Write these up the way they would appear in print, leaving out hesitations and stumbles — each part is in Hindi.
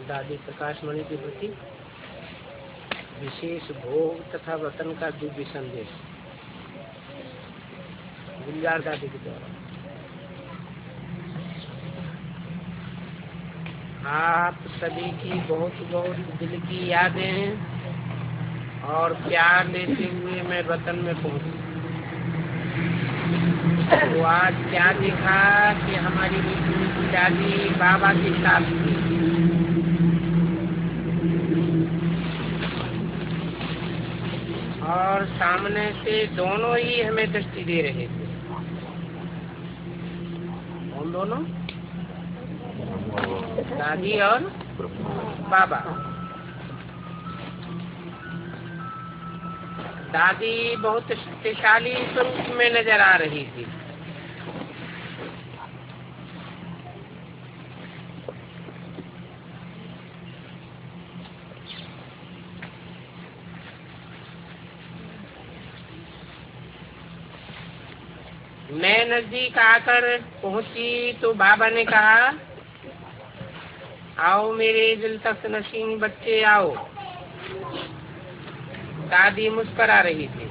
दादी प्रकाशमणि के प्रति विशेष भोग तथा वतन का दिव्य संदेश गुलजार दादी के द्वारा। आप सभी की बहुत बहुत दिल की यादें और प्यार लेते हुए मैं वतन में पहुंची। तो आज क्या देखा कि हमारी दादी बाबा के साथ थी। और सामने से दोनों ही हमें दृष्टि दे रहे थे। कौन दोनों? दादी और बाबा। दादी बहुत शक्तिशाली स्वरूप में नजर आ रही थी। मैं नजदीक आकर पहुंची तो बाबा ने कहा, आओ मेरे दिल तक नशीन बच्चे आओ। दादी मुस्कुरा रही थी।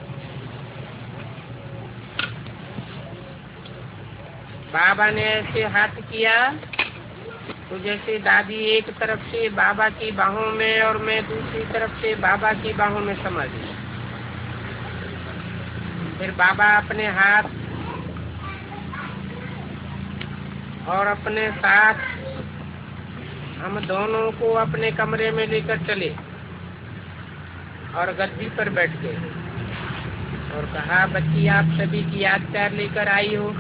बाबा ने ऐसे हाथ किया तो जैसे दादी एक तरफ से बाबा की बाहों में और मैं दूसरी तरफ से बाबा की बाहों में समा गई। फिर बाबा अपने हाथ और अपने साथ हम दोनों को अपने कमरे में लेकर चले और गद्दी पर बैठ गए और कहा, बच्ची आप सभी की याद प्यार लेकर आई हो।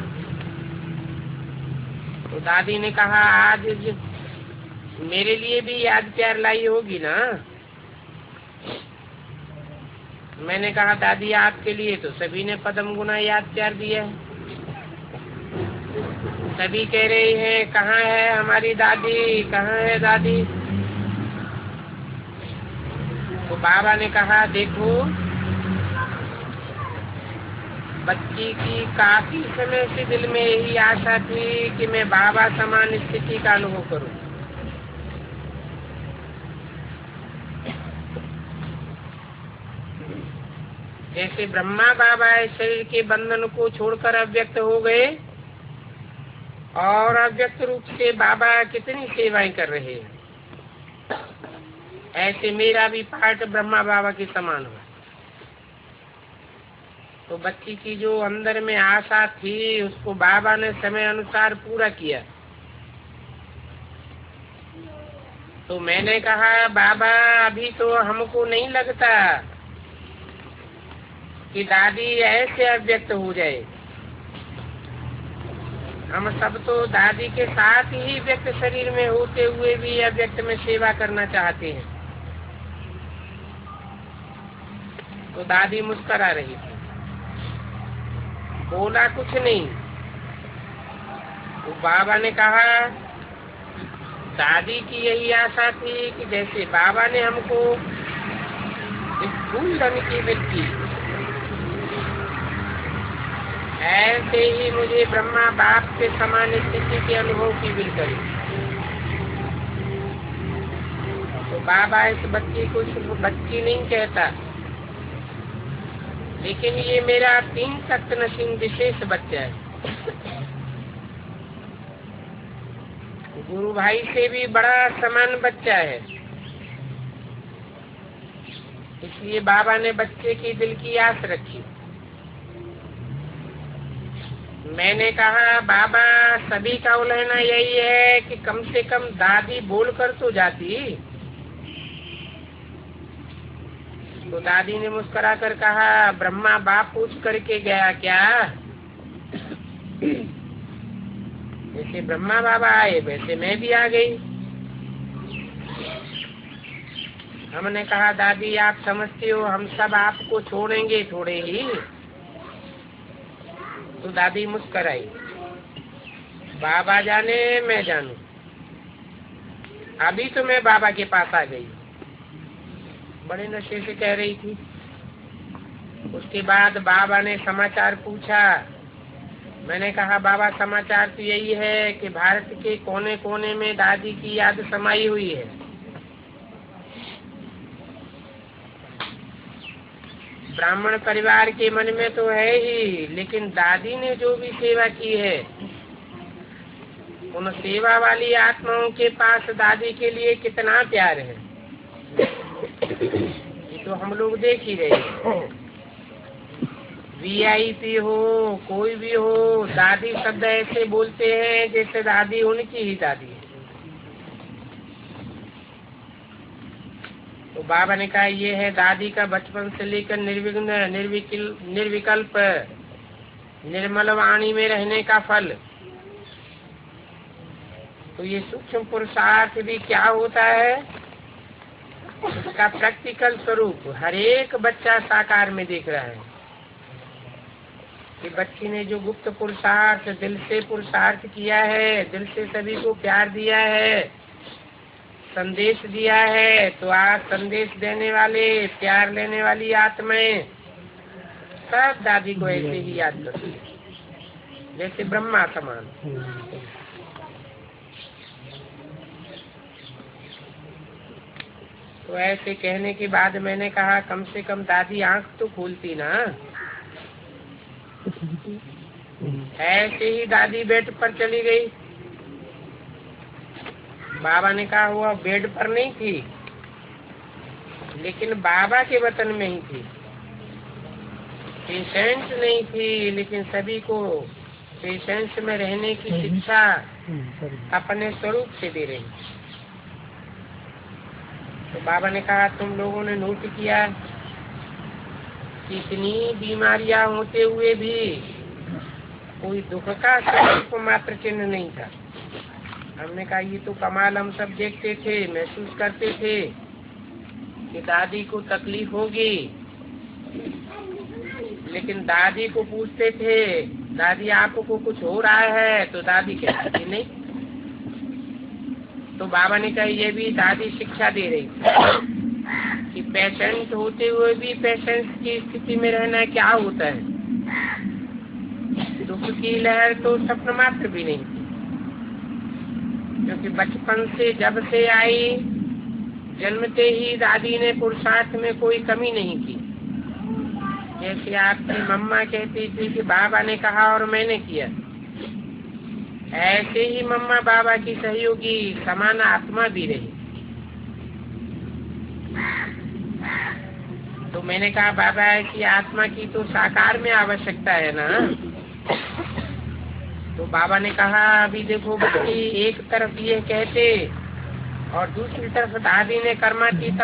तो दादी ने कहा, आज मेरे लिए भी याद प्यार लाई होगी ना। मैंने कहा, दादी आपके लिए तो सभी ने पदम गुना याद प्यार दिया है। सभी कह रही हैं, कहाँ है हमारी दादी, कहाँ है दादी। तो बाबा ने कहा, देखो बच्ची की काफी समय से दिल में यही आशा थी कि मैं बाबा समान स्थिति का अनुभव करूं। जैसे ब्रह्मा बाबा इस शरीर के बंधन को छोड़कर अव्यक्त हो गए और अव्यक्त रूप से बाबा कितनी सेवाएं कर रहे हैं, ऐसे मेरा भी पाठ ब्रह्मा बाबा के समान हुआ। तो बच्ची की जो अंदर में आशा थी उसको बाबा ने समय अनुसार पूरा किया। तो मैंने कहा, बाबा अभी तो हमको नहीं लगता कि दादी ऐसे अव्यक्त हो जाए। हम सब तो दादी के साथ ही व्यक्त शरीर में होते हुए भी अव्यक्त में सेवा करना चाहते हैं। तो दादी मुस्कुरा रही थी, बोला कुछ नहीं। तो बाबा ने कहा, दादी की यही आशा थी कि जैसे बाबा ने हमको इस फूलधन की मिट्टी, ऐसे ही मुझे ब्रह्मा बाप के समान स्थिति के अनुभव की विल करी। तो बाबा इस बच्ची को सिर्फ बच्ची नहीं कहता, लेकिन ये मेरा 3 तख्त नशीन विशेष बच्चा है। गुरु भाई से भी बड़ा समान बच्चा है। इसलिए बाबा ने बच्चे की दिल की आस रखी। मैंने कहा, बाबा सभी का उलझना यही है कि कम से कम दादी बोल कर तो जाती। तो दादी ने मुस्कुरा कर कहा, ब्रह्मा बाप पूछ करके गया क्या? जैसे ब्रह्मा बाबा आए वैसे मैं भी आ गई। हमने कहा, दादी आप समझती हो हम सब आपको छोड़ेंगे थोड़े ही। तो दादी मुस्कुराई, बाबा जाने मैं जानू, अभी तो मैं बाबा के पास आ गई। बड़े नशे से कह रही थी। उसके बाद बाबा ने समाचार पूछा मैंने कहा बाबा समाचार तो यही है कि भारत के कोने कोने में दादी की याद समाई हुई है। ब्राह्मण परिवार के मन में तो है ही, लेकिन दादी ने जो भी सेवा की है उन सेवा वाली आत्माओं के पास दादी के लिए कितना प्यार है, ये तो हम लोग देख ही रहे हैं। वीआईपी हो कोई भी हो, दादी शब्द ऐसे बोलते हैं जैसे दादी उनकी ही दादी है। तो बाबा ने कहा ये है दादी का बचपन से लेकर निर्विघ्न निर्विकल्प निर्मल वाणी में रहने का फल। तो ये सूक्ष्म पुरुषार्थ भी क्या होता है, उसका प्रैक्टिकल स्वरूप हर एक बच्चा साकार में देख रहा है कि बच्ची ने जो गुप्त पुरुषार्थ दिल से पुरुषार्थ किया है, दिल से सभी को प्यार दिया है, संदेश दिया है, तो आज संदेश देने वाले प्यार लेने वाली आत्माएं सब दादी को ऐसे ही याद करती है जैसे ब्रह्मा समान। तो ऐसे कहने के बाद मैंने कहा कम से कम दादी आंख तो खोलती ना। ऐसे ही दादी बेड पर चली गई। बाबा ने कहा वो बेड पर नहीं थी, लेकिन बाबा के वतन में ही थी। पेशेंट नहीं थी, लेकिन सभी को पेशेंस में रहने की शिक्षा अपने स्वरूप से दे रही। तो बाबा ने कहा तुम लोगों ने नोट किया इतनी बीमारियां होते हुए भी कोई दुख का स्वरूप मात्र चिन्ह नहीं था। हमने कहा ये तो कमाल, हम सब देखते थे, महसूस करते थे कि दादी को तकलीफ होगी, लेकिन दादी को पूछते थे दादी आपको कुछ हो रहा है, तो दादी कहती थी नहीं। तो बाबा ने कहा ये भी दादी शिक्षा दे रही कि पेशेंट होते हुए भी पेशेंट की स्थिति में रहना क्या होता है। दुख की लहर तो स्वप्न मात्र भी नहीं, क्योंकि बचपन से जब से आई जन्मते ही दादी ने पुरुषार्थ में कोई कमी नहीं की। जैसे आपकी मम्मा कहती थी कि बाबा ने कहा और मैंने किया, ऐसे ही मम्मा बाबा की सहयोगी समान आत्मा भी रही। तो मैंने कहा बाबा ऐसी आत्मा की तो साकार में आवश्यकता है ना। तो बाबा ने कहा अभी देखो बच्ची, एक तरफ ये कहते और दूसरी तरफ दादी ने कर्मातीत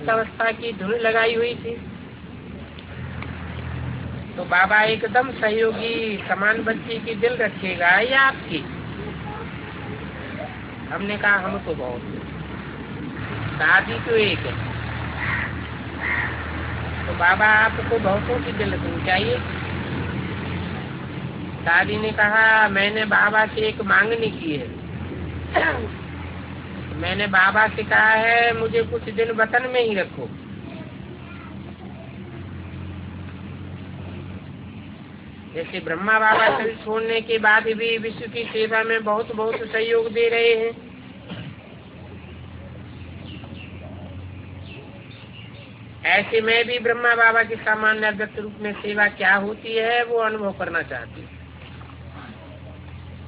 अवस्था की धुन लगाई हुई थी। तो बाबा एकदम सहयोगी समान बच्ची की दिल रखेगा या आपकी? हमने कहा हम तो बहुत, दादी तो एक है। तो बाबा आपको बहुतों की दिल रखनी चाहिए। दादी ने कहा मैंने बाबा से एक मांगनी की है। मैंने बाबा से कहा है मुझे कुछ दिन वतन में ही रखो। जैसे ब्रह्मा बाबा शरीर छोड़ने के बाद भी विश्व की सेवा में बहुत बहुत सहयोग दे रहे हैं, ऐसे मैं भी ब्रह्मा बाबा की सामान्य अगत रूप में सेवा क्या होती है वो अनुभव करना चाहती हूँ।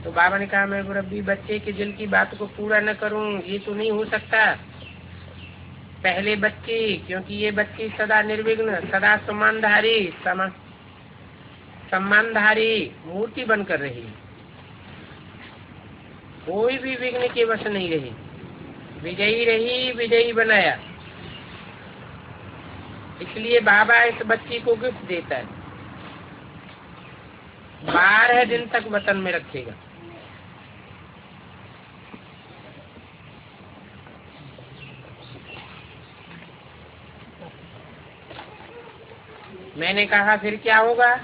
तो बाबा ने कहा मैं मुरब्बी बच्चे के दिल की बात को पूरा न करूं ये तो नहीं हो सकता। पहले बच्ची, क्योंकि ये बच्ची सदा निर्विघ्न सदा सम्मानधारी मूर्ति बनकर रही, कोई भी विघ्न के वश नहीं रही, विजयी रही, विजयी बनाया। इसलिए बाबा इस बच्ची को गिफ्ट देता है, 12 दिन तक वतन में रखेगा। मैंने कहा फिर क्या होगा?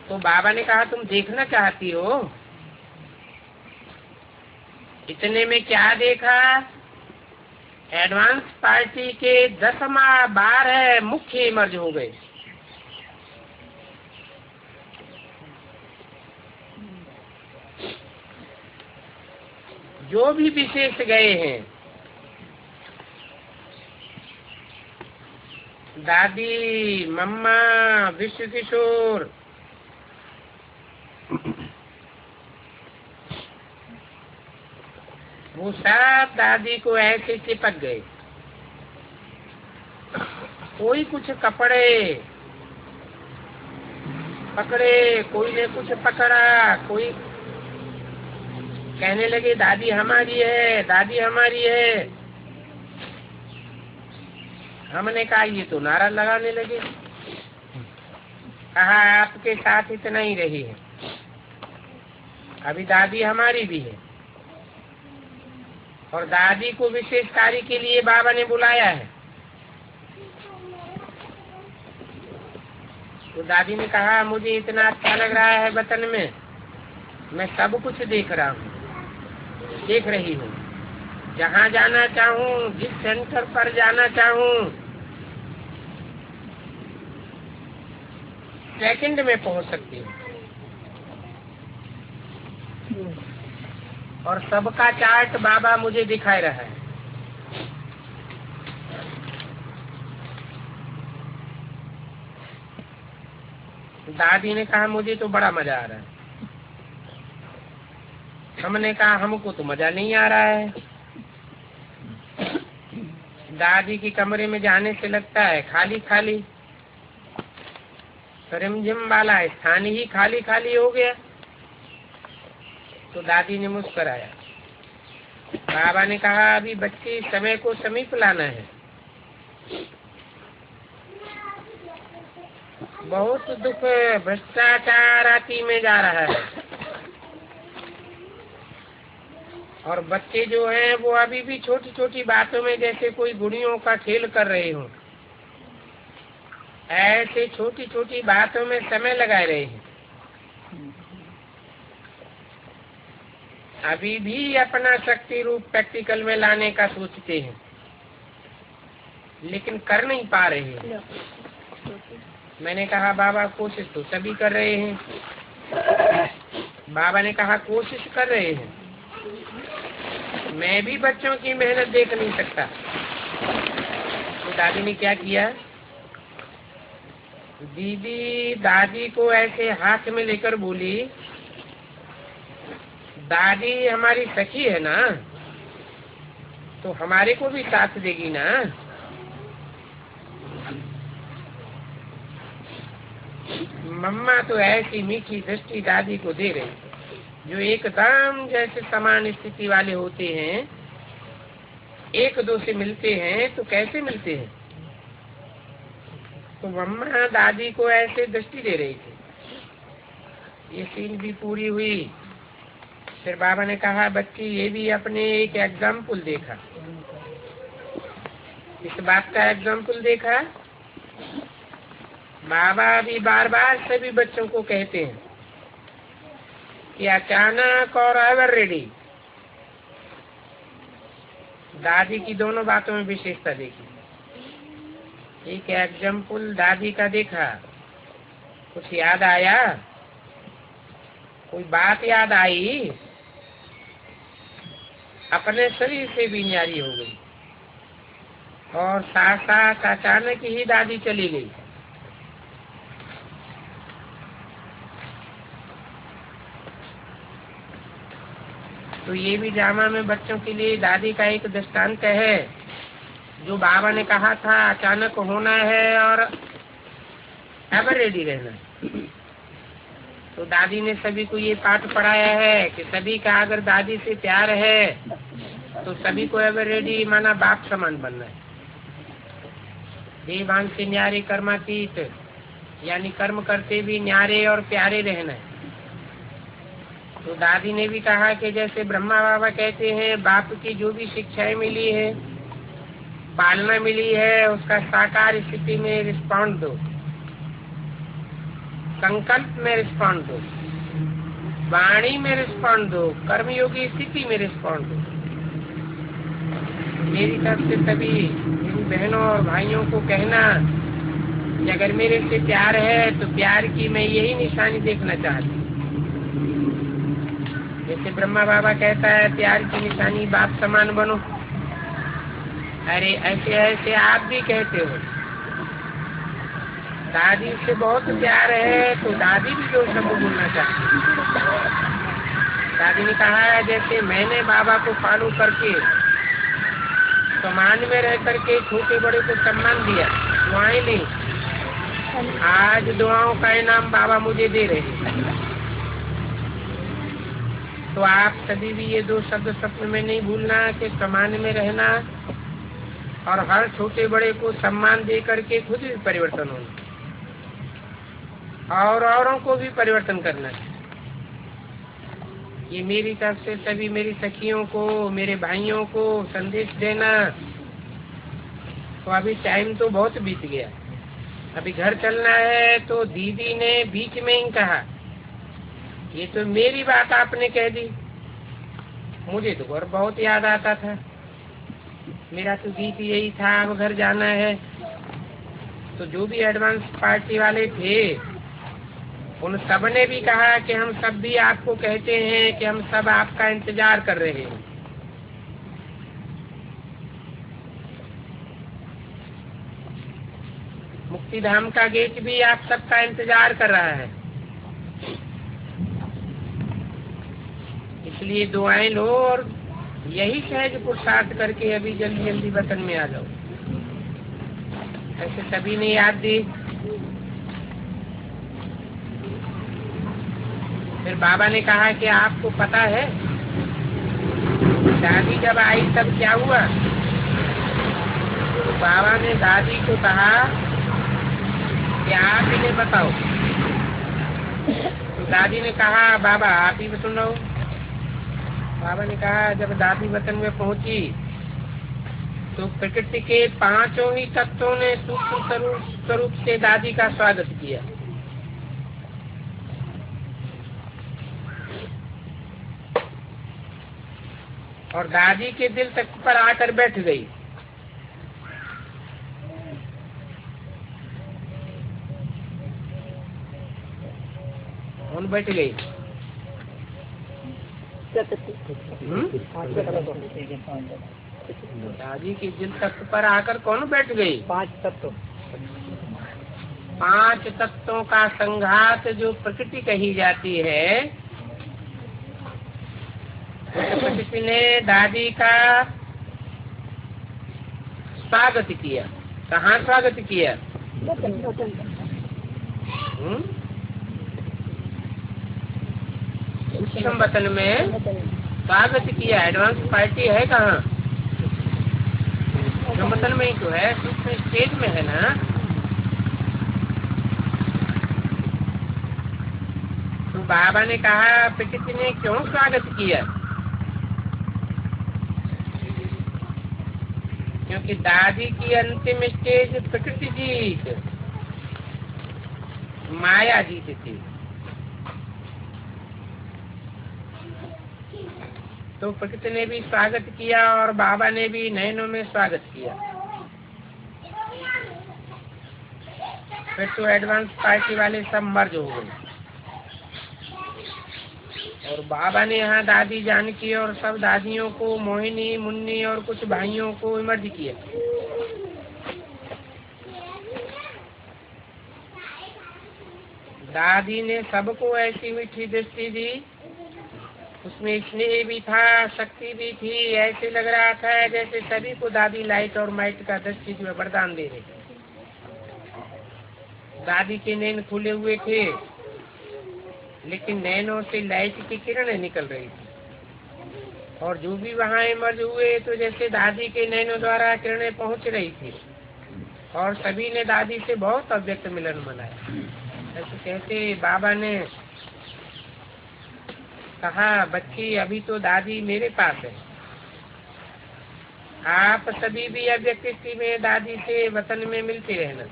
तो बाबा ने कहा तुम देखना चाहती हो? इतने में क्या देखा? एडवांस पार्टी के 10 12 मुख्य मर्ज हो गए। जो भी विशेष गए हैं, दादी, मम्मा, विश्व किशोर, वो सब दादी को ऐसे चिपक गए। कोई कुछ कपड़े पकड़े, कोई ने कुछ पकड़ा, कोई कहने लगे दादी हमारी है, दादी हमारी है। हमने कहा ये तो नारा लगाने लगे। कहा आपके साथ इतना ही रही है, अभी दादी हमारी भी है। और दादी को विशेष कार्य के लिए बाबा ने बुलाया है। तो दादी ने कहा मुझे इतना अच्छा लग रहा है वतन में, मैं सब कुछ देख रही हूँ। जहाँ जाना चाहूँ, जिस सेंटर पर जाना चाहूँ, सेकंड में पहुँच सकती हूँ। और सबका चार्ट बाबा मुझे दिखाई रहा है। दादी ने कहा मुझे तो बड़ा मजा आ रहा है। हमने कहा हमको तो मजा नहीं आ रहा है। दादी के कमरे में जाने से लगता है खाली खाली, रिमझिम वाला स्थान ही खाली खाली हो गया। तो दादी ने मुस्कुराया। बाबा ने कहा अभी बच्चे समय को समीप लाना है। बहुत दुख भ्रष्टाचार आती में जा रहा है, और बच्चे जो हैं वो अभी भी छोटी छोटी बातों में जैसे कोई गुड़ियों का खेल कर रहे हो, ऐसे छोटी छोटी बातों में समय लगा रहे हैं। अभी भी अपना शक्ति रूप प्रैक्टिकल में लाने का सोचते हैं, लेकिन कर नहीं पा रहे हैं। मैंने कहा बाबा कोशिश तो सभी कर रहे हैं। बाबा ने कहा कोशिश कर रहे हैं, मैं भी बच्चों की मेहनत देख नहीं सकता। तो दादी ने क्या किया, दीदी दादी को ऐसे हाथ में लेकर बोली, दादी हमारी सखी है ना, तो हमारे को भी साथ देगी ना। मम्मा तो ऐसी मीठी दृष्टि दादी को दे रही, जो एकदम जैसे समान स्थिति वाले होते हैं, एक दो से मिलते हैं तो कैसे मिलते हैं। तो मम्मा दादी को ऐसे दृष्टि दे रही थी। ये सीन भी पूरी हुई। फिर बाबा ने कहा बच्ची ये भी अपने एक एग्जाम्पल देखा। इस बात का एग्जाम्पल देखा, बाबा भी बार बार सभी बच्चों को कहते हैं कि अचानक और एवर रेडी। दादी की दोनों बातों में विशेषता देखी। एक एग्जाम्पल दादी का देखा, कुछ याद आया, कोई बात याद आई, अपने शरीर से भी न्यारी हो गई, और साथ साथ अचानक ही दादी चली गई। तो ये भी ड्रामा में बच्चों के लिए दादी का एक दृष्टांत है। जो बाबा ने कहा था अचानक होना है और एवर रेडी रहना है, तो दादी ने सभी को ये पाठ पढ़ाया है कि सभी का अगर दादी से प्यार है तो सभी को एवर रेडी माना बाप समान बनना है। देवान से न्यारे कर्मातीत, यानी कर्म करते भी न्यारे और प्यारे रहना है। तो दादी ने भी कहा कि जैसे ब्रह्मा बाबा कहते हैं बाप की जो भी शिक्षाएं मिली है, पालना मिली है, उसका साकार स्थिति में रिस्पॉन्ड दो, संकल्प में रिस्पॉन्ड दो, वाणी में रिस्पॉन्ड दो, कर्मयोगी स्थिति में रिस्पॉन्ड दो। मेरी तरफ से सभी इन बहनों और भाइयों को कहना कि अगर मेरे से प्यार है तो प्यार की मैं यही निशानी देखना चाहती। जैसे ब्रह्मा बाबा कहता है प्यार की निशानी बाप समान बनो, अरे ऐसे ऐसे आप भी कहते हो। दादी से बहुत प्यार है तो दादी भी जो शब्द बोलना चाहती है। दादी ने कहा है जैसे मैंने बाबा को फॉलो करके समाज में रह करके छोटे बड़े को सम्मान दिया, दुआएं ली, आज दुआओं का इनाम बाबा मुझे दे रहे हैं। तो आप सभी भी ये दो शब्द सपने में नहीं भूलना कि समाज में रहना और हर छोटे बड़े को सम्मान दे करके खुद भी परिवर्तन होना और औरों को भी परिवर्तन करना। ये मेरी तरफ से सभी मेरी सखियों को, मेरे भाइयों को संदेश देना। तो अभी टाइम तो बहुत बीत गया, अभी घर चलना है। तो दीदी ने बीच में ही कहा ये तो मेरी बात आपने कह दी, मुझे तो और बहुत याद आता था, मेरा तो गीत यही था अब घर जाना है। तो जो भी एडवांस पार्टी वाले थे उन सब ने भी कहा कि हम सब भी आपको कहते हैं कि हम सब आपका इंतजार कर रहे हैं। मुक्ति धाम का गेट भी आप सबका इंतजार कर रहा है, इसलिए दुआएं लो और यही सहज पुरुषार्थ करके अभी जल्दी जल्दी वतन में आ जाओ। ऐसे सभी ने याद दी। फिर बाबा ने कहा कि आपको पता है दादी जब आई तब क्या हुआ? तो बाबा ने दादी को कहा कि आप इन्हें बताओ। तो दादी ने कहा बाबा आप ही सुनाओ। बाबा ने कहा जब दादी वतन में पहुंची तो प्रकृति के पांचों ही तत्वों ने सूक्ष्म स्वरूप से दादी का स्वागत किया। और दादी के दिल तक पर आकर बैठ गई। कौन बैठ गई? दादी के दिल तक पर आकर कौन बैठ गई? पांच तत्वों का संघात जो प्रकृति कही जाती है, प्रकृति ने दादी का स्वागत किया। कहाँ स्वागत किया? सूक्ष्म वतन में स्वागत किया। एडवांस पार्टी है कहाँ? सूक्ष्म वतन में ही तो है, सूक्ष्म स्टेज में है ना। तो बाबा ने कहा प्रकृति ने क्यों स्वागत किया? क्योंकि दादी की अंतिम स्टेज प्रकृति जीत, माया जीत थी। तो प्रकृति ने भी स्वागत किया और बाबा ने भी नयनों में स्वागत किया। फिर तो एडवांस पार्टी वाले सब मर्ज हो गए और बाबा ने यहाँ दादी जानकी और सब दादियों को, मोहिनी, मुन्नी और कुछ भाइयों को इमर्ज किया। दादी ने सबको ऐसी मीठी दृष्टि दी, उसमें स्नेह भी था, शक्ति भी थी। ऐसे लग रहा था जैसे सभी को दादी लाइट और माइट का दृष्टि में वरदान दे रही। दादी के नैन खुले हुए थे लेकिन नैनों से लाइट की किरणें निकल रही थी और जो भी वहाँ इमर्ज हुए तो जैसे दादी के नैनों द्वारा किरणें पहुँच रही थी और सभी ने दादी से बहुत अव्यक्त मिलन मनाया। ऐसे कहते बाबा ने कहा बच्ची अभी तो दादी मेरे पास है, आप सभी भी अव्यक्त स्थिति में दादी से वतन में मिलते रहना,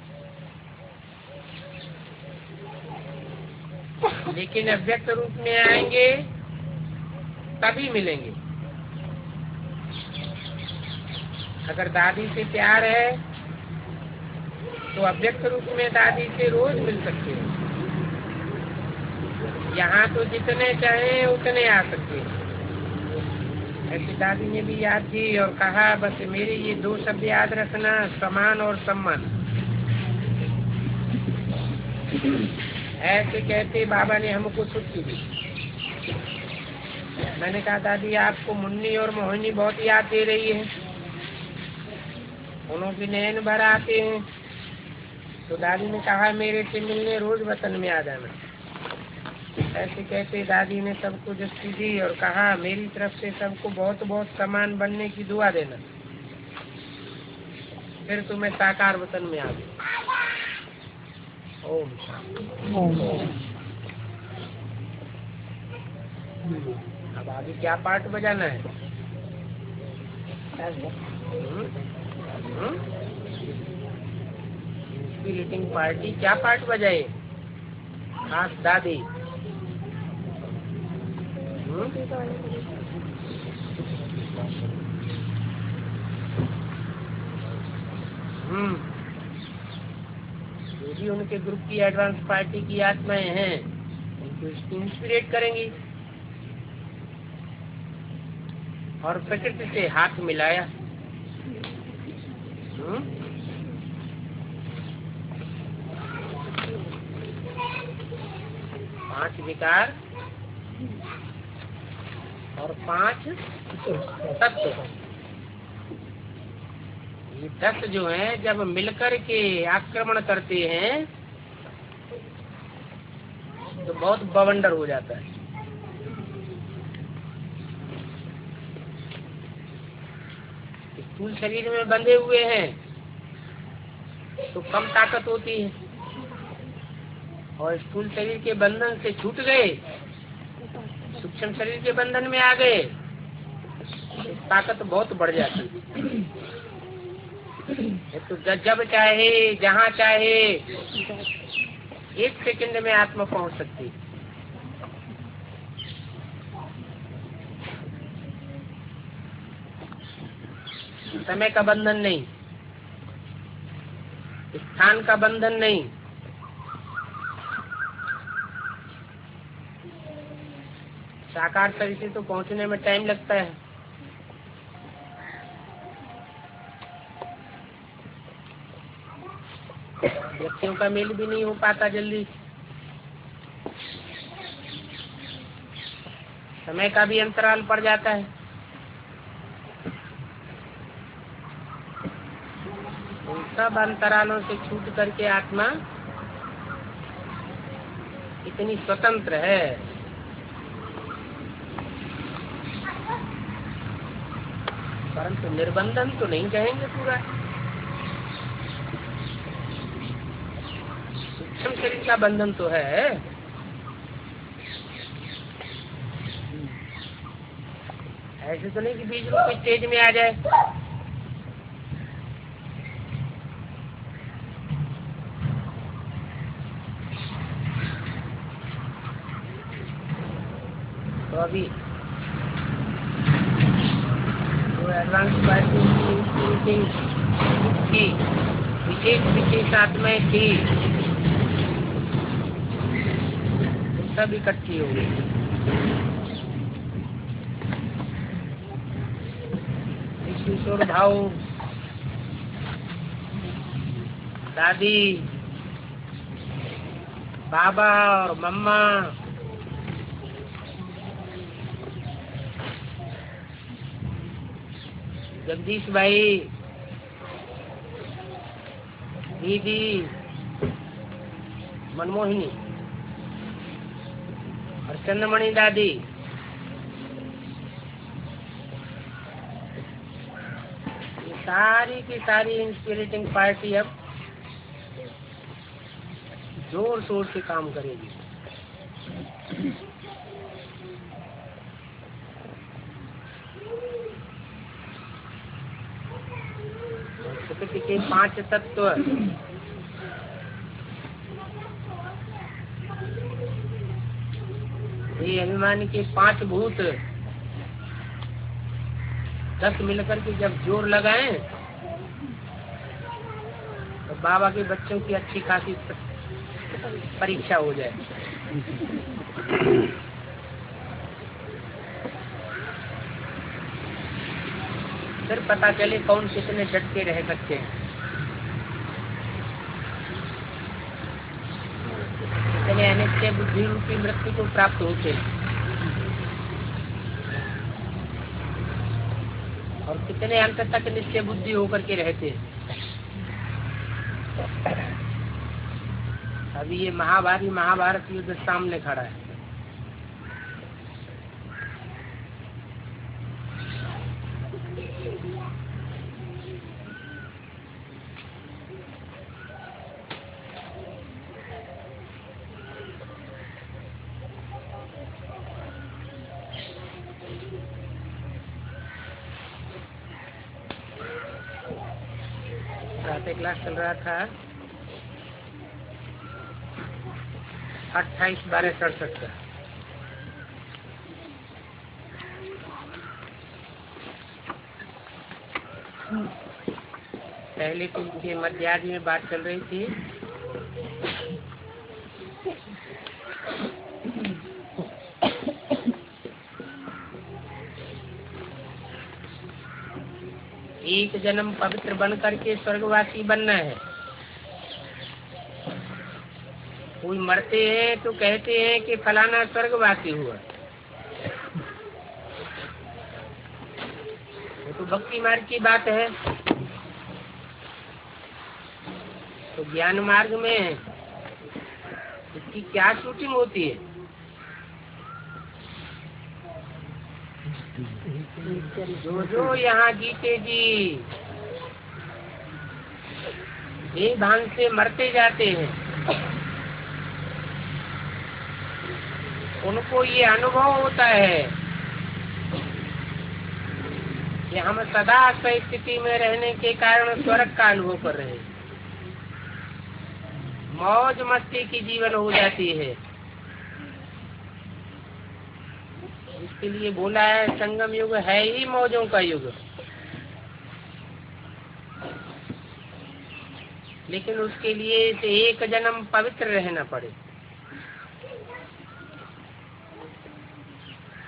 लेकिन अव्यक्त रूप में आएंगे तभी मिलेंगे। अगर दादी से प्यार है तो अव्यक्त रूप में दादी से रोज मिल सकते हैं। यहाँ तो जितने चाहे उतने आ सकते हैं। ऐसी दादी ने भी याद की और कहा बस मेरे ये 2 शब्द याद रखना, समान और सम्मान। ऐसे कहते बाबा ने हमको छुट्टी दी। मैंने कहा दादी आपको मुन्नी और मोहिनी बहुत याद दे रही है, उन्हों के नैन भर आते हैं। तो दादी ने कहा मेरे से मिलने रोज वतन में आ जाना। ऐसे कहते दादी ने सबको दस्ती दी और कहा मेरी तरफ से सबको बहुत बहुत समान बनने की दुआ देना, फिर तुम्हें साकार वतन में आ गए। ओम अब आगे क्या पार्ट बजाना है? इंस्पिरेटिंग पार्टी क्या पार्ट बजाए? खास दादी जो भी उनके ग्रुप की एडवांस पार्टी की आत्माएं हैं उनको इंस्पिरेट करेंगी। और प्रकृति से हाथ मिलाया। 5 विकार और 5 तत्व, ये 10 जो हैं जब मिलकर के आक्रमण करते हैं तो बहुत बवंडर हो जाता है। स्थूल शरीर में बंधे हुए हैं तो कम ताकत होती है, और स्थूल शरीर के बंधन से छूट गए, सूक्ष्म शरीर के बंधन में आ गए, ताकत बहुत बढ़ जाती है। तो जब चाहे जहाँ चाहे 1 सेकंड में आत्मा पहुँच सकती है। समय का बंधन नहीं, स्थान का बंधन नहीं, साकार शरीर से तो पहुंचने में टाइम लगता है। व्यक्तियों का मेल भी नहीं हो पाता जल्दी, समय का भी अंतराल पड़ जाता है। उन सब अंतरालों से छूट करके आत्मा इतनी स्वतंत्र है। परंतु निर्बंधन तो नहीं कहेंगे पूरा। सूक्ष्म शरीर का बंधन तो है। ऐसे तो नहीं कि बीच में कोई स्टेज में आ जाए। तो अभी एडवांस की विशेष आत्माएं थी, सब इकट्ठी हो गई। किशोर भाव, दादी, बाबा और मम्मा, जगदीश भाई, दीदी, मनमोहिनी और चंद्रमणि दादी, ये सारी की सारी इंस्पिरेटिंग पार्टी अब जोर शोर से काम करेगी। प्रकृति के 5 तत्व, ये अभिमानी के 5 भूत, 10 मिलकर के जब जोर लगाएं तो बाबा के बच्चों की अच्छी खासी परीक्षा हो जाए। फिर पता चले कौन कितने डट के रह सकते हैं, कितने अनित्य बुद्धि रूपी मृत्यु को प्राप्त होते हैं और कितने अंत तक नित्य बुद्धि होकर के रहते हैं। अभी ये महाभारत युद्ध सामने खड़ा है। क्लास चल रहा था 28/12/67 का। पहले तो उनके मध्याह्न में बात चल रही थी। एक जन्म पवित्र बन करके स्वर्गवासी बनना है। कोई मरते हैं तो कहते हैं कि फलाना स्वर्गवासी हुआ, वो तो भक्ति मार्ग की बात है। तो ज्ञान मार्ग में इसकी क्या शूटिंग होती है? जो यहाँ जीते जी ये भान से मरते जाते हैं, उनको ये अनुभव होता है कि हम सदा स्थिति में रहने के कारण स्वर्ग का अनुभव कर रहे हैं। मौज मस्ती की जीवन हो जाती है। इसके लिए बोला है संगम युग है ही मौजों का युग। लेकिन उसके लिए इसे एक जन्म पवित्र रहना पड़े।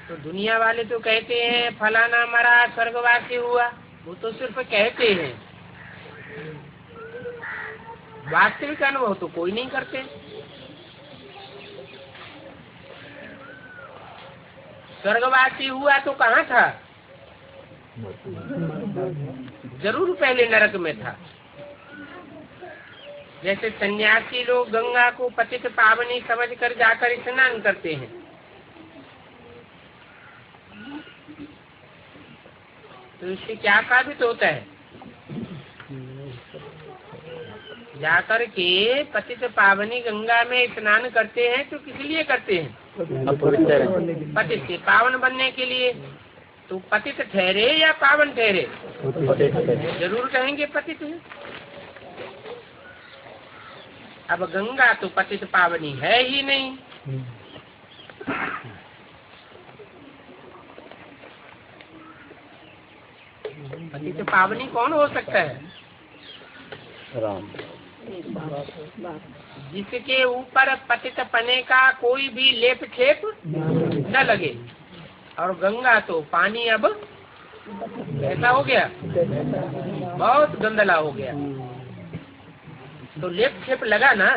तो दुनिया वाले तो कहते हैं फलाना मरा स्वर्गवासी हुआ, वो तो सिर्फ कहते हैं, वास्तविक अनुभव तो कोई नहीं करते। स्वर्गवासी हुआ तो कहाँ था? जरूर पहले नरक में था। जैसे सन्यासी लोग गंगा को पतित पावनी समझकर जाकर स्नान करते हैं, तो इससे क्या साबित होता है? जाकर के पतित पावनी गंगा में स्नान करते हैं तो किस लिए करते हैं? पतित से पावन बनने के लिए। तो पतित ठहरे या पावन ठहरे? जरूर कहेंगे पतित है। अब गंगा तो पतित पावनी है ही नहीं। पतित पावनी कौन हो सकता है? राम। जिसके ऊपर पतित पने का कोई भी लेप छेप न लगे। और गंगा तो पानी अब ऐसा हो गया, बहुत गंदला हो गया। तो लेप छेप लगा ना।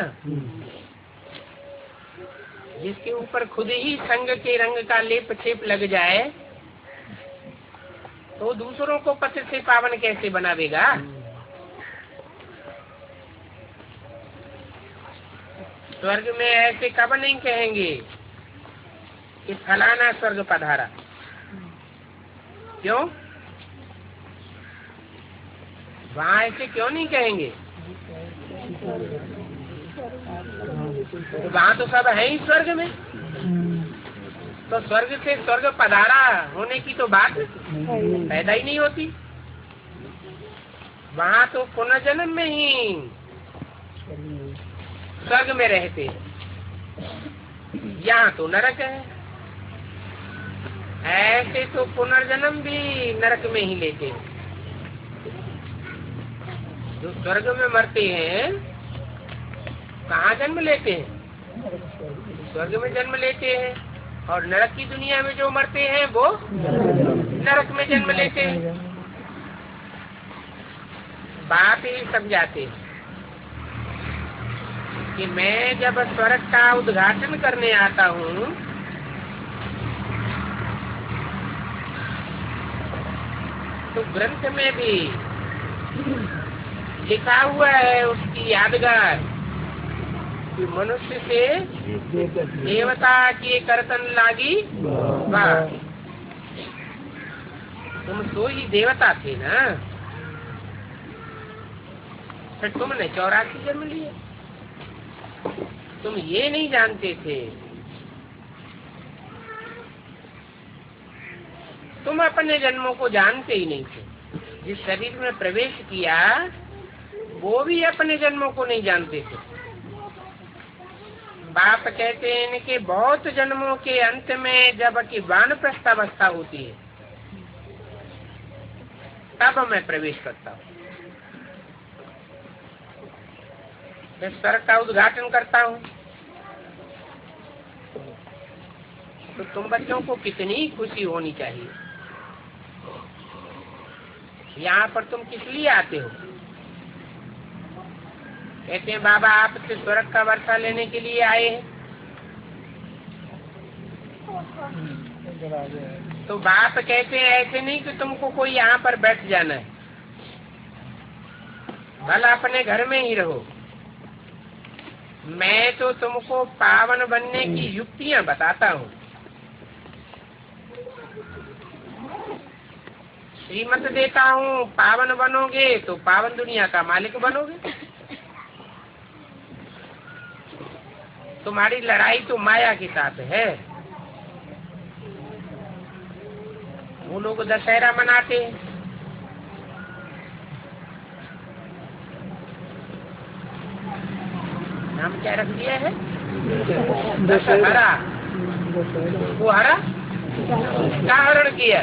जिसके ऊपर खुद ही संग के रंग का लेप छेप लग जाए तो दूसरों को पतित से पावन कैसे बनावेगा? स्वर्ग में ऐसे कब नहीं कहेंगे कि फलाना स्वर्ग पधारा। क्यों? वहाँ ऐसे क्यों नहीं कहेंगे? वहाँ तो सब है ही स्वर्ग में। तो स्वर्ग से स्वर्ग पधारा होने की तो बात पैदा ही नहीं होती। वहाँ तो पुनर्जन्म में ही स्वर्ग में रहते, यहाँ तो नरक है। ऐसे तो पुनर्जन्म भी नरक में ही लेते हैं। जो स्वर्ग में मरते हैं कहाँ जन्म लेते हैं? स्वर्ग में जन्म लेते हैं। और नरक की दुनिया में जो मरते हैं वो नरक में जन्म लेते हैं। बाप ही समझाते हैं कि मैं जब स्वर्ग का उद्घाटन करने आता हूँ तो ग्रंथ में भी लिखा हुआ है उसकी यादगार कि मनुष्य से देवता की करतन लागी बात। तुम तो ही देवता थे ना, फिर तुमने 84 जन्म लिए। तुम ये नहीं जानते थे, तुम अपने जन्मों को जानते ही नहीं थे। जिस शरीर में प्रवेश किया वो भी अपने जन्मों को नहीं जानते थे। बाप कहते हैं कि बहुत जन्मों के अंत में जब कि वानप्रस्थावस्था होती है तब मैं प्रवेश करता हूँ, मैं स्वर्ग का उद्घाटन करता हूँ। तो तुम बच्चों को कितनी खुशी होनी चाहिए। यहाँ पर तुम किस लिए आते हो? कहते हैं बाबा आपसे स्वर्ग का वर्षा लेने के लिए आए हैं। तो बाप कहते हैं ऐसे नहीं कि तुमको कोई यहाँ पर बैठ जाना है, भला अपने घर में ही रहो। मैं तो तुमको पावन बनने की युक्तियाँ बताता हूँ। श्रीमत देता हूँ, पावन बनोगे तो पावन दुनिया का मालिक बनोगे। तुम्हारी लड़ाई तो माया के साथ है। वो लोग दशहरा मनाते हैं, नाम क्या रख दिया है? दशहरा। वो हरा क्या हरण किया?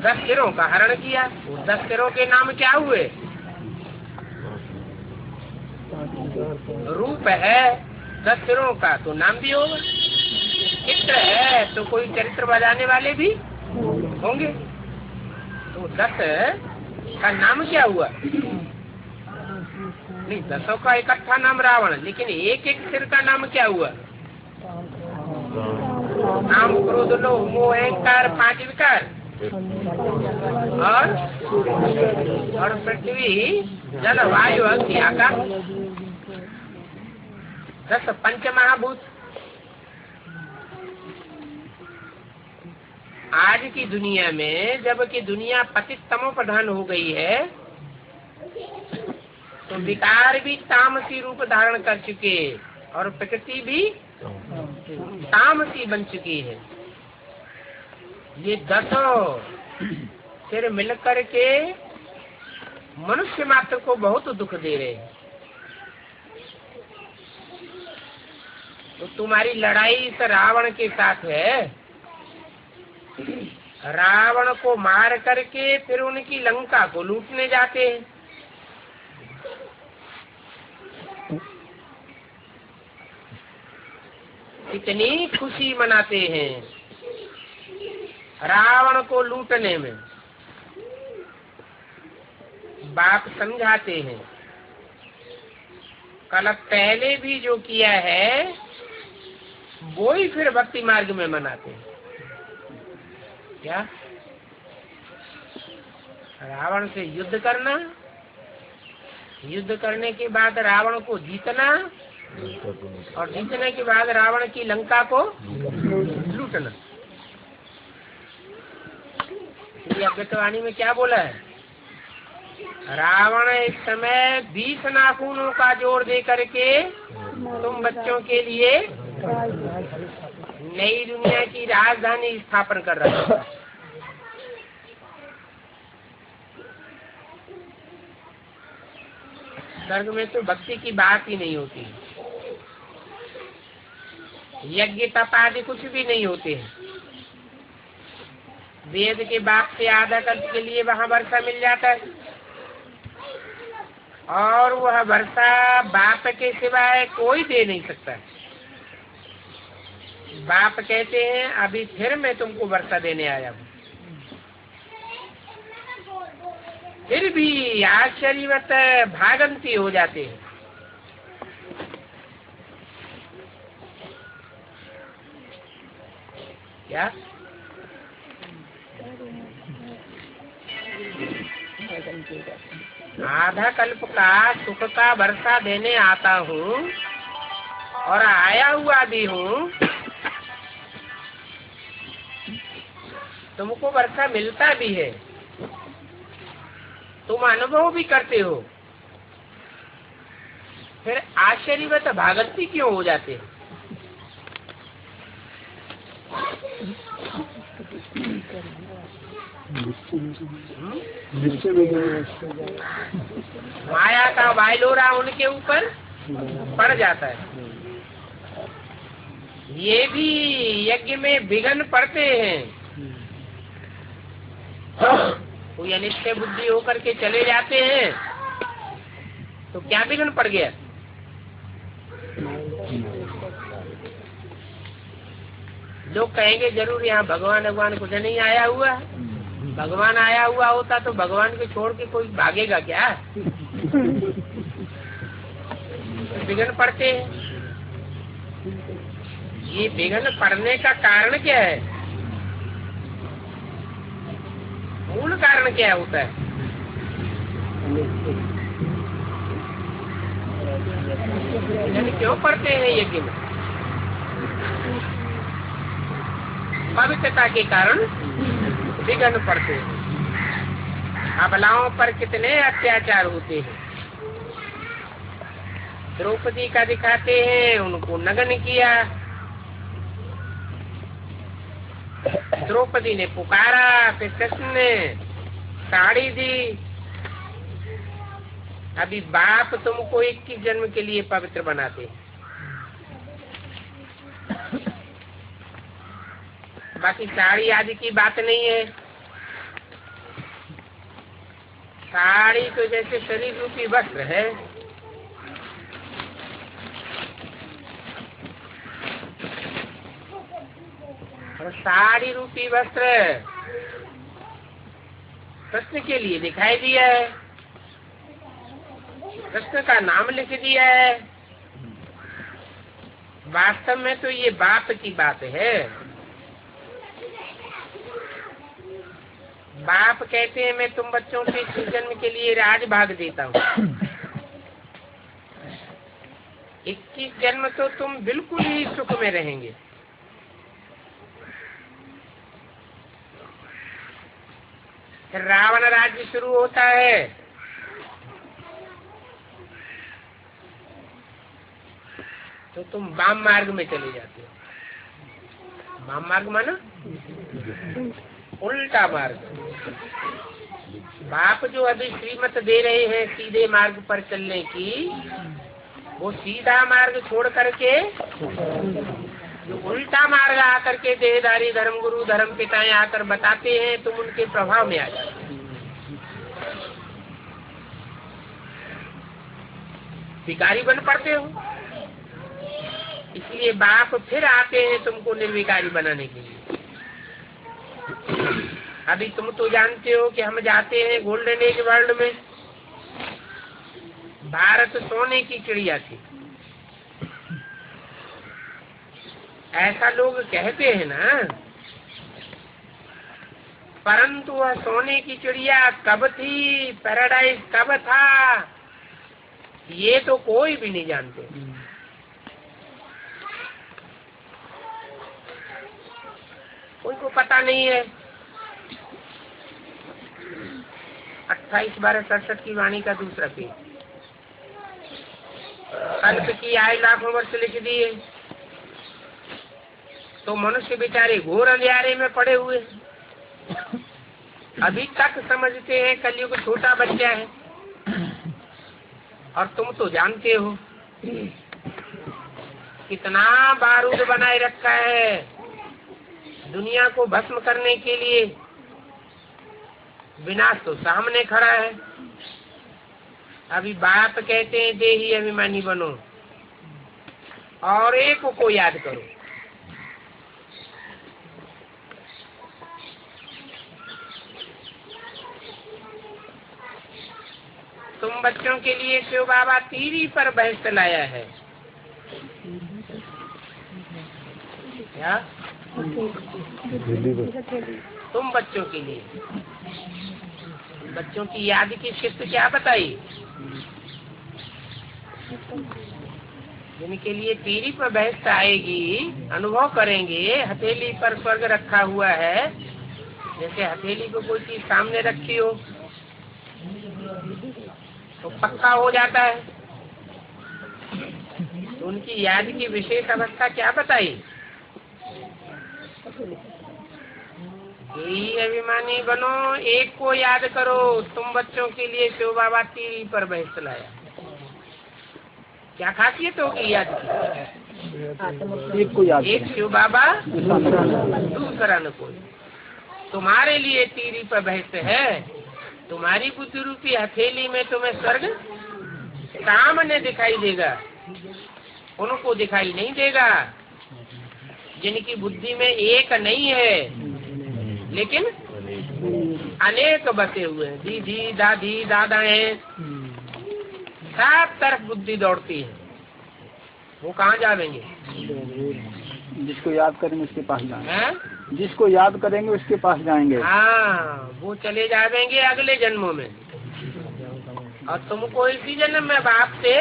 10 सिरों का हरण किया। 10 सिरों के नाम क्या हुए? रूप है 10 सिरों का तो नाम भी होगा। चित्र है तो कोई चरित्र बजाने वाले भी होंगे। तो 10 का नाम क्या हुआ? नहीं, 10 का इकट्ठा नाम रावण, लेकिन एक एक सिर का नाम क्या हुआ? काम, क्रोध, लोभ, मोह, अहंकार, 5 विकार। और पृथ्वी, जल, वायु, अग्नि, आकाश, 10 पंचमहाभूत। आज की दुनिया में जबकि दुनिया पतित तमो प्रधान हो गई है तो विकार भी तामसी रूप धारण कर चुके और प्रकृति भी तामसी बन चुकी है। ये 10 सिर मिलकर के मनुष्य मात्र को बहुत दुख दे रहे हैं। तो तुम्हारी लड़ाई इस रावण के साथ है। रावण को मार करके फिर उनकी लंका को लूटने जाते हैं। इतनी खुशी मनाते हैं रावण को लूटने में। बाप समझाते हैं कल पहले भी जो किया है वो ही फिर भक्ति मार्ग में मनाते हैं। क्या? रावण से युद्ध करना, युद्ध करने के बाद रावण को जीतना और जीतने के बाद रावण की लंका को लूटना। इसलिए अज्ञातवाणी में क्या बोला है? रावण इस समय 20 नाखूनों का जोर दे करके तुम बच्चों के लिए नई दुनिया की राजधानी स्थापन कर रहा है। स्वर्ग में तो भक्ति की बात ही नहीं होती, यज्ञ तप आदि कुछ भी नहीं होते हैं। वेद के बाप से आधा कल्प के लिए वहाँ वर्षा मिल जाता है और वह वर्षा बाप के सिवाय कोई दे नहीं सकता है। बाप कहते हैं अभी फिर मैं तुमको वर्षा देने आया हूँ। फिर भी आश्चर्यवत भागंती हो जाते हैं। क्या आधा कल्प का सुख का वर्षा देने आता हूँ और आया हुआ भी हूँ। तुमको वर्षा मिलता भी है, तुम अनुभव भी करते हो, फिर आश्चर्यवत भागंती क्यों हो जाते हैं? माया का वायलोरा उनके ऊपर पड़ जाता है। ये भी यज्ञ में विघ्न पड़ते हैं। कोई अनिश्चय बुद्धि होकर के चले जाते हैं तो क्या विघ्न पड़ गया? लोग कहेंगे जरूर यहाँ भगवान कुछ नहीं आया हुआ। भगवान आया हुआ होता तो भगवान को छोड़ के कोई भागेगा क्या? विघ्न पड़ते हैं। ये विघ्न पड़ने का कारण क्या है? मूल कारण क्या होता है? विघ्न क्यों पड़ते हैं यज्ञ में? पवित्रता के कारण विघ्न पड़ते हैं। अबलाओं पर कितने अत्याचार होते हैं। द्रौपदी का दिखाते हैं, उनको नग्न किया। द्रौपदी ने पुकारा, फिर कृष्ण ने साड़ी दी। अभी बाप तुमको 21 जन्म के लिए पवित्र बनाते हैं। बाकी साड़ी आदि की बात नहीं है। साड़ी तो जैसे शरीर रूपी वस्त्र है। और साड़ी रूपी वस्त्र कृष्ण के लिए दिखाई दिया है, कृष्ण का नाम लिख दिया है। वास्तव में तो ये बाप की बात है। बाप कहते हैं मैं तुम बच्चों से 21 जन्म के लिए राज भाग देता हूँ। 21 जन्म तो तुम बिल्कुल ही सुख में रहेंगे। फिर रावण राज्य शुरू होता है। तो तुम वाम मार्ग में चले जाते हो। वाम मार्ग माना उल्टा मार्ग। बाप जो अभी श्रीमत दे रहे हैं सीधे मार्ग पर चलने की, वो सीधा मार्ग छोड़ करके जो उल्टा मार्ग आकर के देहधारी धर्म गुरु धर्म पिताएं आकर बताते हैं, तुम उनके प्रभाव में आ जाते हो। विकारी बन पड़ते हो। इसलिए बाप फिर आते हैं तुमको निर्विकारी बनाने के लिए। अभी तुम तो जानते हो कि हम जाते हैं गोल्डन एज वर्ल्ड में। भारत सोने की चिड़िया थी, ऐसा लोग कहते हैं ना। परंतु वह सोने की चिड़िया कब थी, पैराडाइज कब था, ये तो कोई भी नहीं जानते। कोई को पता नहीं है। 28/12/67 की वाणी का दूसरा पेज। कल्प की आयु लाखों वर्ष लिख दिए तो मनुष्य बेचारे घोर अंधियारे में पड़े हुए। अभी तक समझते हैं कलयुग छोटा बच्चा है। और तुम तो जानते हो कितना बारूद बनाए रखा है दुनिया को भस्म करने के लिए। विनाश तो सामने खड़ा है। अभी बाप कहते हैं देही अभिमानी बनो, और एक को याद करो। तुम बच्चों के लिए शिव बाबा टीवी पर बहस लाया है क्या? तुम बच्चों के लिए, बच्चों की याद की शिफ्ट क्या बताई? जिनके लिए टीवी पर बहस आएगी, अनुभव करेंगे। हथेली पर स्वर्ग रखा हुआ है, जैसे हथेली को कोई चीज सामने रखी हो तो पक्का हो जाता है। तो उनकी याद की विशेष अवस्था क्या बताई? यही अभिमानी बनो, एक को याद करो। तुम बच्चों के लिए शिव बाबा टीवी पर बहस लाया। क्या खासियत होगी याद की? एक को याद, एक शिव बाबा दूसरा न कोई। तुम्हारे लिए टीवी पर बहस है, तुम्हारी बुद्धि रूपी हथेली में तुम्हें स्वर्ग सामने दिखाई देगा, उनको दिखाई नहीं देगा। जिनकी बुद्धि में एक नहीं है लेकिन अनेक बसे हुए हैं, दीदी दादी दादा हैं, सब तरफ बुद्धि दौड़ती है। वो कहाँ जाएंगे? जिसको याद करेंगे उसके पास जाएंगे। जिसको याद करेंगे उसके पास जाएंगे। हाँ, वो चले जाएंगे अगले जन्मों में, और तुमको इसी जन्म में बाप से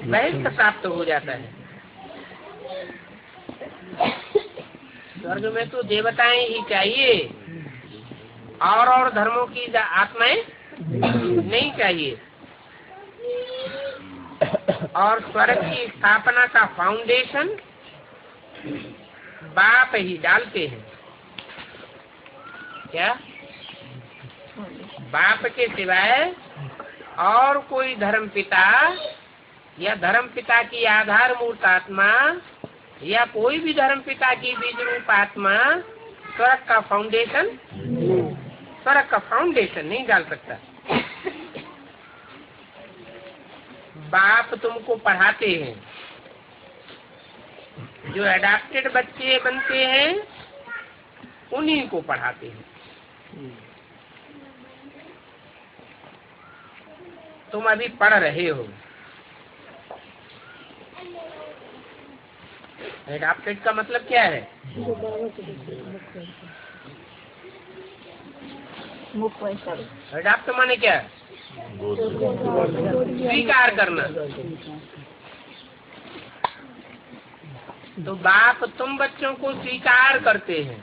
बहस प्राप्त हो जाता है। स्वर्ग में तो देवताएं ही चाहिए, और धर्मों की आत्माएं नहीं चाहिए। और स्वर्ग की स्थापना का फाउंडेशन बाप ही डालते हैं। क्या? बाप के सिवाय और कोई धर्म पिता या धर्म पिता की आधार मूर्त आत्मा या कोई भी धर्म पिता की बीज रूप आत्मा स्वर्ग का फाउंडेशन नहीं डाल सकता। बाप तुमको पढ़ाते हैं, जो एडाप्टेड बच्चे बनते हैं उन्हीं को पढ़ाते हैं। तुम अभी पढ़ रहे हो। एडाप्टेड का मतलब क्या है? एडाप्ट माने क्या? स्वीकार करना। तो बाप तुम बच्चों को स्वीकार करते हैं।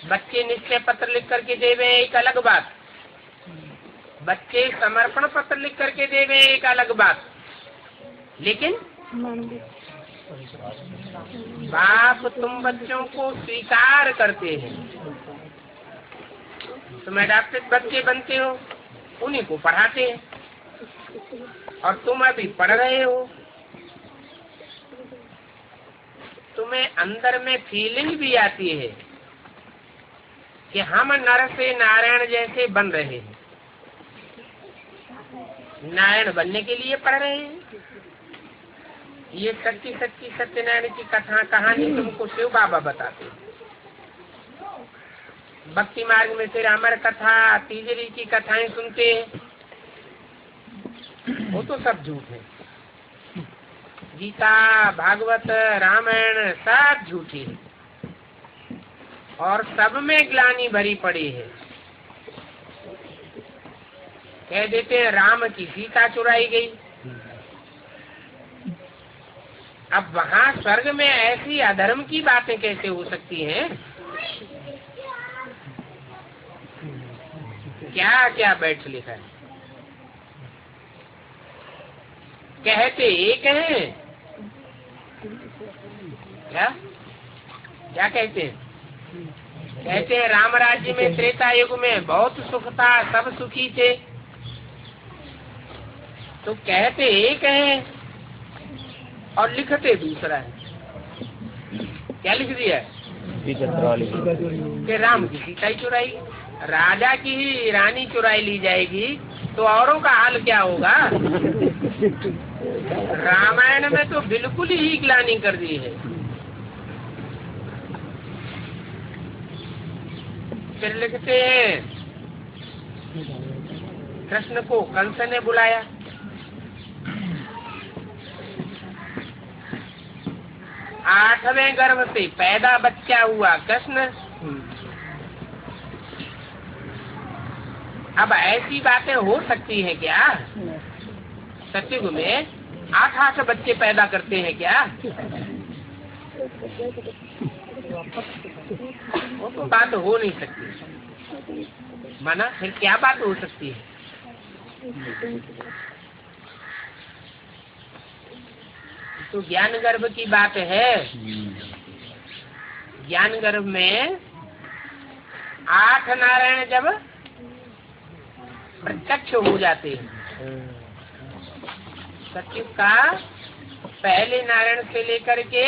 बच्चे निश्चय पत्र लिख करके देवे एक अलग बात, बच्चे समर्पण पत्र लिख करके देवे एक अलग बात, लेकिन बाप तुम बच्चों को स्वीकार करते हैं। तुम एडाप्टेड बच्चे बनते हो, उन्हीं को पढ़ाते हैं। और तुम अभी पढ़ रहे हो, तुम्हें अंदर में फीलिंग भी आती है कि हम नर से नारायण जैसे बन रहे हैं। नारायण बनने के लिए पढ़ रहे हैं। ये सच्ची सच्ची सत्यनारायण की कहानी तुमको शिव बाबा बताते हैं। भक्ति मार्ग में फिर अमर कथा, तीजरी की कथाएं सुनते हैं, वो तो सब झूठ है। गीता, भागवत, रामायण सब झूठी है, और सब में ग्लानि भरी पड़ी है। कह देते हैं राम की सीता चुराई गई। अब वहाँ स्वर्ग में ऐसी अधर्म की बातें कैसे हो सकती हैं? क्या क्या बैठ लिखा है। कहते एक हैं, क्या कहते हैं? कहते हैं राम राज्य में त्रेता युग में बहुत सुख था, सब सुखी थे। तो कहते एक है और लिखते दूसरा है। क्या लिख दिया? कि राम की सीता ही चुराई, राजा की ही रानी चुराई ली जाएगी तो औरों का हाल क्या होगा। रामायण में तो बिल्कुल ही ग्लानि कर दी है। फिर लिखते हैं कृष्ण को कंस ने बुलाया, 8वें गर्भ से पैदा बच्चा हुआ कृष्ण। अब ऐसी बातें हो सकती हैं क्या? सतयुग में 8 बच्चे पैदा करते हैं क्या? वो तो बात हो नहीं सकती। माना फिर क्या बात हो सकती है? तो ज्ञान गर्भ की बात है। ज्ञान गर्भ में 8 नारायण जब प्रत्यक्ष हो जाते हैं, सतयुग का पहले नारायण से लेकर के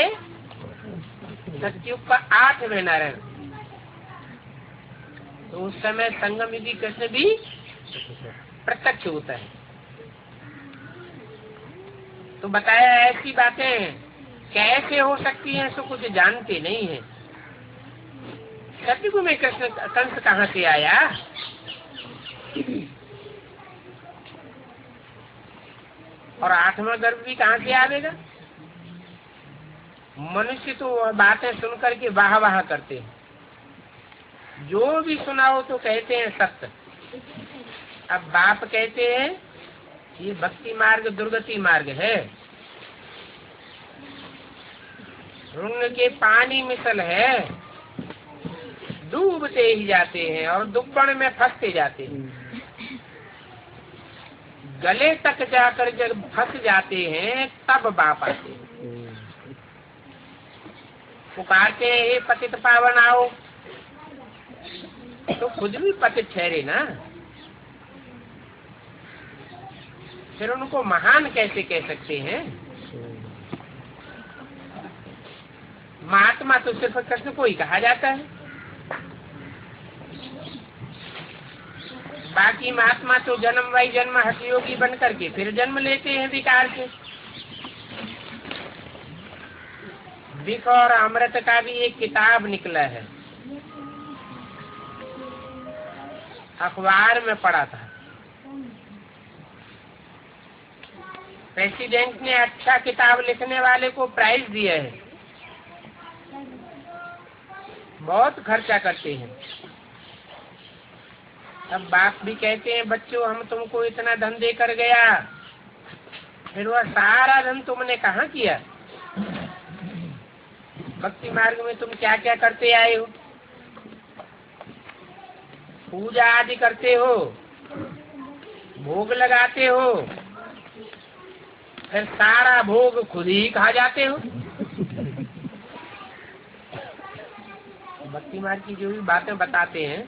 सतयुग का 8वें नारायण, तो उस समय संगम युगी कृष्ण भी प्रत्यक्ष होता है। तो बताया ऐसी बातें कैसे हो सकती हैं, तो कुछ जानते नहीं है। सतयुग में कृष्ण कंस कहाँ से आया? और 8वां गर्भ भी कहाँ से आवेगा? मनुष्य तो बातें सुनकर के वाह वाह करते हैं, जो भी सुनाओ तो कहते हैं सत्य। अब बाप कहते हैं ये भक्ति मार्ग दुर्गति मार्ग है, रुंग के पानी मिसल है, डूबते ही जाते हैं और दुब्बड़ में फंसते जाते हैं। गले तक जाकर जब फंस जाते हैं तब बाप आते हैं, पुकारते हैं हे पतित पावन आओ, तो खुद भी पतित ठहरे ना, फिर उनको महान कैसे कह सकते हैं? महात्मा तो सिर्फ कृष्ण को ही कहा जाता है, बाकी महात्मा तो जन्म वही जन्म हठयोगी बन करके फिर जन्म लेते हैं विकार से। विष और अमृत का भी एक किताब निकला है, अखबार में पढ़ा था। प्रेसिडेंट ने अच्छा किताब लिखने वाले को प्राइज दिया है, बहुत खर्चा करते हैं। अब बाप भी कहते हैं बच्चों हम तुमको इतना धन दे कर गया, फिर वह सारा धन तुमने कहाँ किया? भक्ति मार्ग में तुम क्या क्या करते आए हो? पूजा आदि करते हो, भोग लगाते हो, फिर सारा भोग खुद ही खा जाते हो। भक्ति मार्ग की जो भी बातें बताते हैं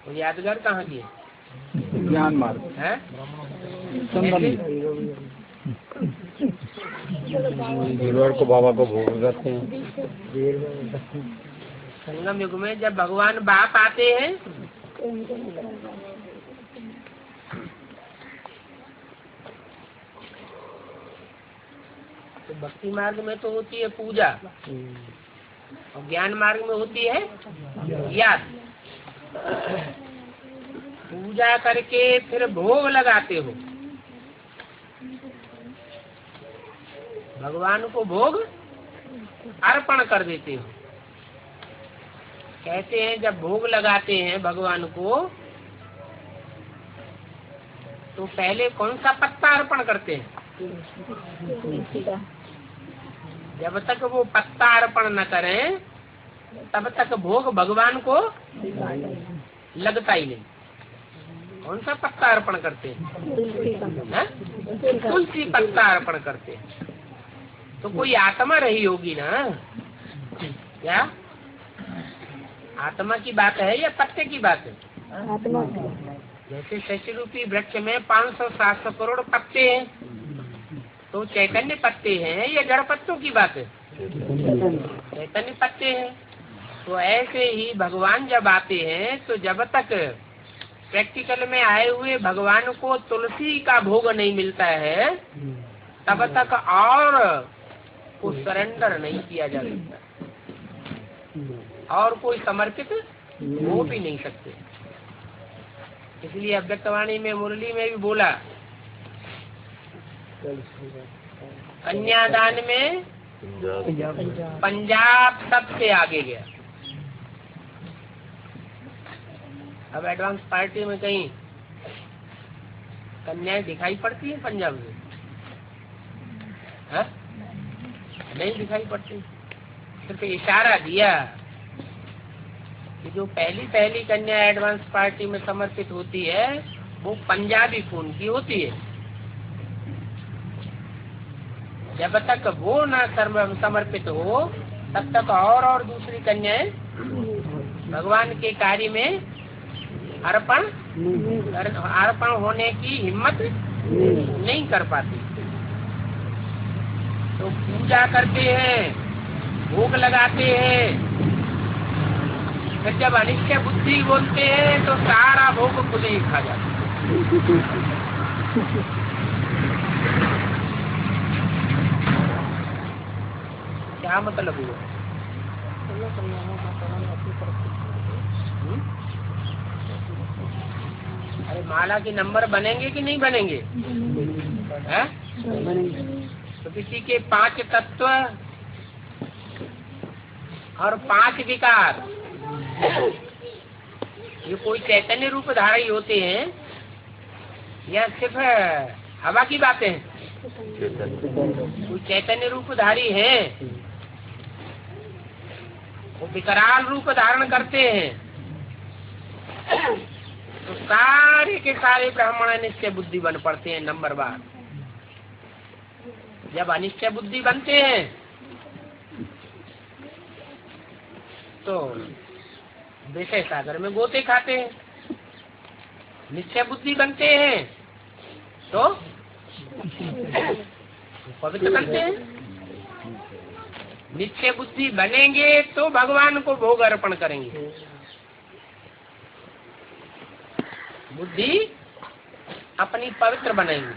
वो यादगार कहाँ की है? ज्ञान मार्ग है। को बाबा को भोग लगाते हैं। संगम युग में जब भगवान बाप आते हैं तो भक्ति मार्ग में तो होती है पूजा और ज्ञान मार्ग में होती है याद। पूजा करके फिर भोग लगाते हो, भगवान को भोग अर्पण कर देते हो। कहते हैं जब भोग लगाते हैं भगवान को तो पहले कौन सा पत्ता अर्पण करते हैं? जब तक वो पत्ता अर्पण न करें तब तक भोग भगवान को लगता ही नहीं। कौन सा पत्ता अर्पण करते हैं? तुलसी पत्ता अर्पण करते हैं। तो कोई आत्मा रही होगी ना? क्या आत्मा की बात है या पत्ते की बात है? आत्मा। जैसे शशि रूपी वृक्ष में 500-700 करोड़ पत्ते हैं, तो चैतन्य पत्ते हैं या जड़ पत्तों की बात है? चैतन्य पत्ते हैं। तो ऐसे ही भगवान जब आते हैं तो जब तक प्रैक्टिकल में आए हुए भगवान को तुलसी का भोग नहीं मिलता है तब तक और को सरेंडर नहीं किया जा सकता और कोई समर्पित हो भी नहीं सकते। इसलिए अव्यक्तवाणी में मुरली में भी बोला, कन्यादान में पंजाब सबसे आगे गया। अब एडवांस पार्टी में कहीं कन्याएं दिखाई पड़ती है पंजाब में? हाँ? नहीं दिखाई पड़ती। सिर्फ इशारा दिया कि जो पहली कन्या एडवांस पार्टी में समर्पित होती है वो पंजाबी खून की होती है। जब तक वो न समर्पित हो तब तक और दूसरी कन्याएं भगवान के कार्य में अर्पण होने की हिम्मत नहीं कर पाती। तो पूजा करते हैं, भोग लगाते हैं, फिर जब अनिश्चय बुद्धि बोलते हैं तो सारा भोग खुद ही खा जाते हैं। क्या मतलब हुआ? अरे माला के नंबर बनेंगे कि नहीं बनेंगे? हैं? तो किसी के 5 तत्व और 5 विकार ये कोई चैतन्य रूप धारी होते हैं या सिर्फ हवा की बातें हैं? कोई चैतन्य रूप धारी है, वो विकराल रूप धारण करते हैं तो सारे के सारे ब्राह्मण अनिश्चय बुद्धि बन पड़ते हैं नंबर बार। जब अनिश्चय बुद्धि बनते हैं तो विषय सागर में गोते खाते हैं। निश्चय बुद्धि बनते हैं तो पवित्र बनते हैं। निश्चय बुद्धि बनेंगे तो भगवान को भोग अर्पण करेंगे। बुद्धि अपनी पवित्र बनेंगे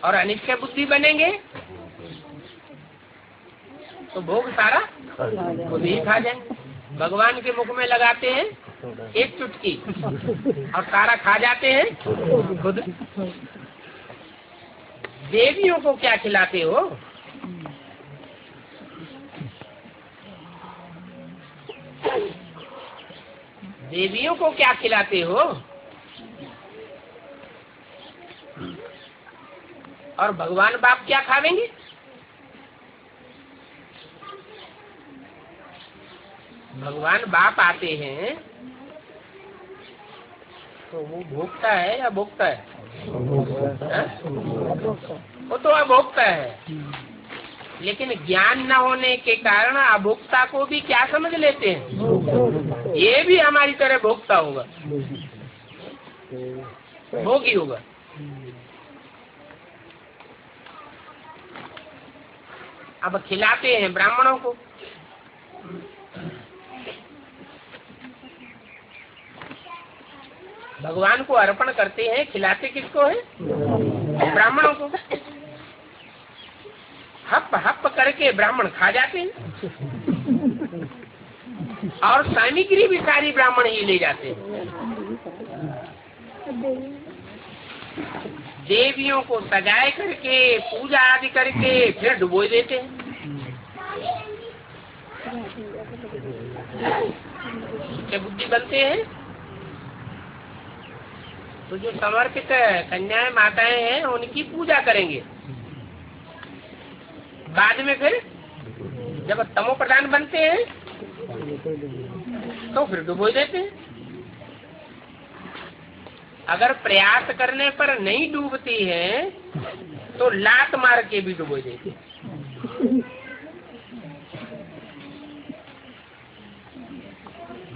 और अनिश्चय बुद्धि बनेंगे तो भोग सारा खुद ही खा जाएंगे। भगवान के मुख में लगाते हैं एक चुटकी और सारा खा जाते हैं खुद। देवियों को क्या खिलाते हो? देवियों को क्या खिलाते हो? और भगवान बाप क्या खावेंगे? भगवान बाप आते हैं तो वो भोगता है या भोगता है? वो तो अभोक्ता है, लेकिन ज्ञान न होने के कारण अभोक्ता को भी क्या समझ लेते हैं? ये भी हमारी तरह भोक्ता होगा, भोगी होगा। अब खिलाते हैं ब्राह्मणों को। भगवान को अर्पण करते हैं, खिलाते किसको है? ब्राह्मणों को। हप हप करके ब्राह्मण खा जाते हैं और सामग्री भी सारी ब्राह्मण ही ले जाते हैं। देवियों को सजाए करके पूजा आदि करके फिर डुबो देते हैं। बुद्धि बनते हैं तो जो समर्पित कन्याएं माताएं हैं उनकी पूजा करेंगे। बाद में फिर जब तमो प्रधान बनते हैं तो फिर डुबो देते हैं। अगर प्रयास करने पर नहीं डूबती है तो लात मार के भी डुबो देते हैं।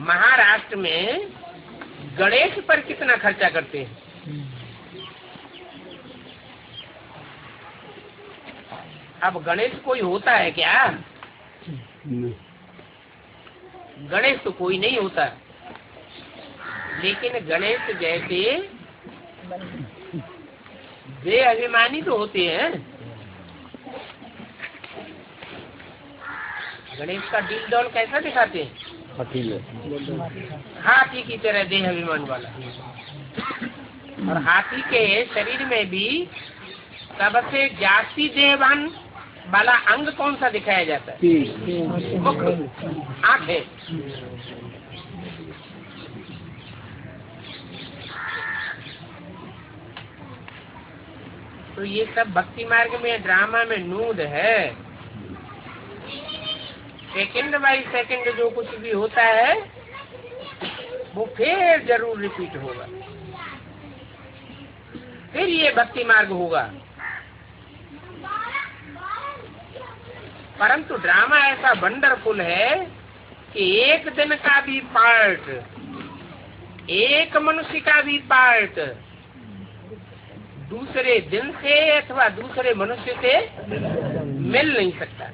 महाराष्ट्र में गणेश पर कितना खर्चा करते हैं? अब गणेश कोई होता है क्या? गणेश तो कोई नहीं होता, लेकिन गणेश जैसे वे अभिमानी तो होते हैं। गणेश का दिल डोल कैसा दिखाते हैं? हाथी की तरह देह अभिमान वाला। और हाथी के शरीर में भी सबसे जास्ती देहवान वाला अंग कौन सा दिखाया जाता है? मुख, आंखें। तो ये सब भक्ति मार्ग में ड्रामा में नूद है। सेकंड बाई सेकंड जो कुछ भी होता है वो फिर जरूर रिपीट होगा, फिर ये भक्ति मार्ग होगा। परंतु ड्रामा ऐसा वंडरफुल है कि एक दिन का भी पार्ट, एक मनुष्य का भी पार्ट दूसरे दिन से अथवा दूसरे मनुष्य से मिल नहीं सकता।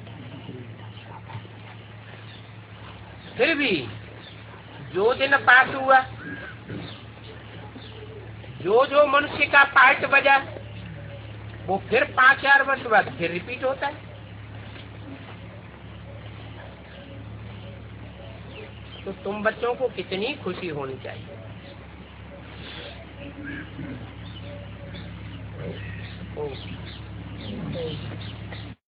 फिर भी जो दिन पास हुआ, जो मनुष्य का पार्ट बजा, वो फिर 5-4 वर्ष बाद फिर रिपीट होता है। तो तुम बच्चों को कितनी खुशी होनी चाहिए। ओ